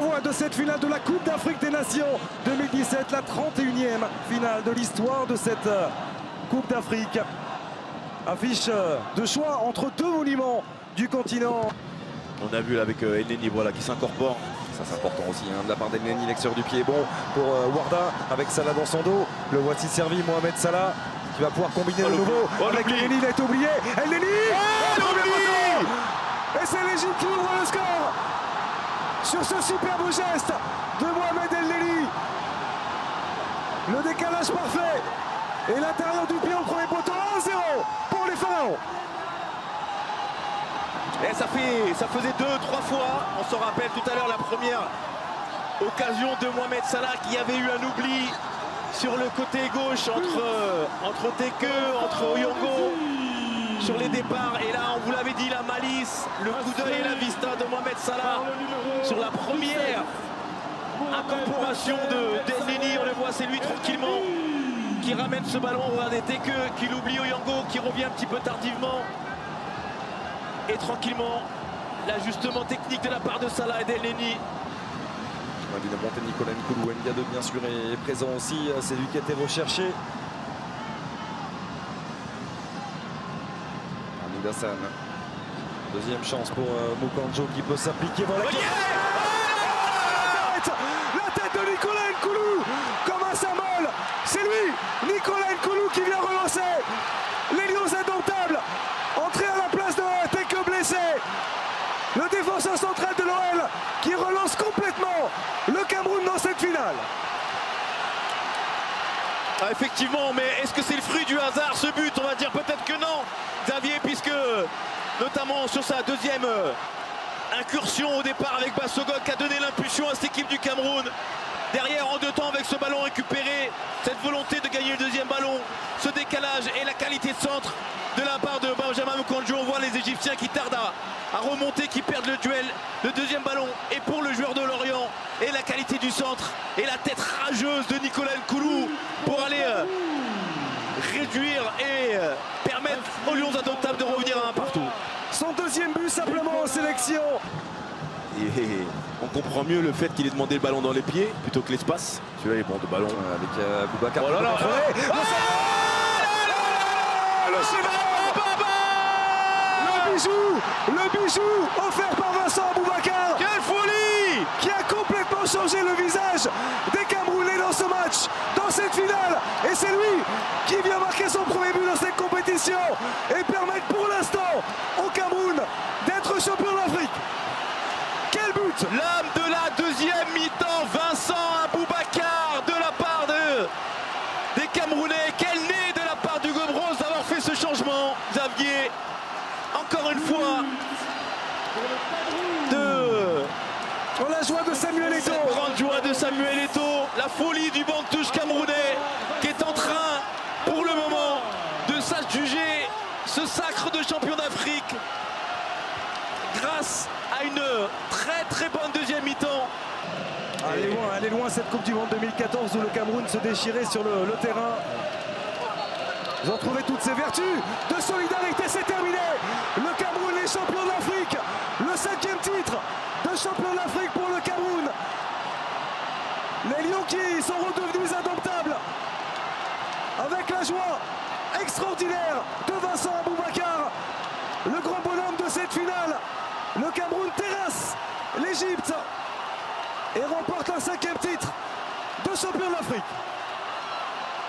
d'envoi de cette finale de la Coupe d'Afrique des Nations 2017, la 31e finale de l'histoire de cette Coupe d'Afrique. Affiche de choix entre deux monuments du continent. On a vu là avec Elneny, voilà, qui s'incorpore. Ça c'est important aussi de la part d'Elneny, l'extérieur du pied est bon pour Warda avec Salah dans son dos. Le voici servi, Mohamed Salah qui va pouvoir combiner de nouveau avec Elneny, il a été oublié. Elneny et c'est l'Égypte qui ouvre le score sur ce superbe geste de Mohamed Elneny. Le décalage parfait et l'intérieur du pied au premier poteau. 1-0 pour les Pharaons. Et ça faisait 2-3 fois, on se rappelle tout à l'heure la première occasion de Mohamed Salah qui avait eu un oubli sur le côté gauche entre Teke, entre Oyongo sur les départs. Et là, on vous l'avait dit, la malice, le coup d'œil et la vista de Mohamed Salah sur la première incorporation d'Elneny. On le voit, c'est lui tranquillement qui ramène ce ballon. Regardez Teke qui l'oublie, Oyongo qui revient un petit peu tardivement. Et tranquillement, l'ajustement technique de la part de Salah et d'Elneny. Évidemment, Nicolas Nkoulou, Ndiado bien sûr est présent aussi, c'est lui qui a été recherché. Hamid Hassan, deuxième chance pour Moukandjo qui peut s'appliquer. Voilà, la tête de Nicolas Nkoulou comme un symbole, c'est lui, Nicolas Nkoulou qui vient relancer les Lions indomptables. Entrée à la place de Teke blessé. Le défenseur central de l'OL qui relance complètement le Cameroun dans cette finale. Ah, effectivement, mais est-ce que c'est le fruit du hasard ce but? On va dire peut-être que non, Xavier, puisque notamment sur sa deuxième incursion au départ avec Bassogog qui a donné l'impulsion à cette équipe du Cameroun. Derrière, en deux temps, avec ce ballon récupéré, cette volonté de gagner le deuxième ballon, ce décalage et la qualité de centre de la part de Benjamin Moukandjo. On voit les Égyptiens qui tardent à remonter, qui perdent le duel. Le deuxième ballon est pour le joueur de Lorient. Et la qualité du centre et la tête rageuse de Nicolas Nkoulou pour aller réduire et permettre aux Lions indomptables de revenir à un partout. Son deuxième but simplement en sélection. Et on comprend mieux le fait qu'il ait demandé le ballon dans les pieds plutôt que l'espace. Celui-là est bon de ballon avec Boubacar. Oh là là, le bijou offert par Vincent Boubacar. Quelle folie! Qui a complètement changé le visage des Camerounais dans ce match, dans cette finale. Et c'est lui qui vient marquer son premier but dans cette compétition et permettre pour l'instant au Cameroun d'être champion d'Afrique. Quel but! L'homme de la deuxième mi-temps, Vincent Boubacar, de la part des Camerounais. Quel nez de la part du Gobros d'avoir fait ce changement, Xavier. Encore une fois, la joie de Samuel Eto'o. Cette grande joie de Samuel Eto'o, la folie du banc de touche camerounais qui est en train, pour le moment, de s'adjuger ce sacre de champion d'Afrique grâce à une très très bonne deuxième mi-temps. Elle est loin cette Coupe du Monde 2014 où le Cameroun se déchirait sur le terrain. Ils ont trouvé toutes ces vertus de solidarité, c'est terminé. Le Cameroun est champion d'Afrique. Le 5e titre de champion d'Afrique pour le Cameroun. Les Lions qui sont redevenus indomptables. Avec la joie extraordinaire de Vincent Boubacar. Le grand bonhomme de cette finale. Le Cameroun terrasse l'Égypte et remporte un 5e titre de champion d'Afrique.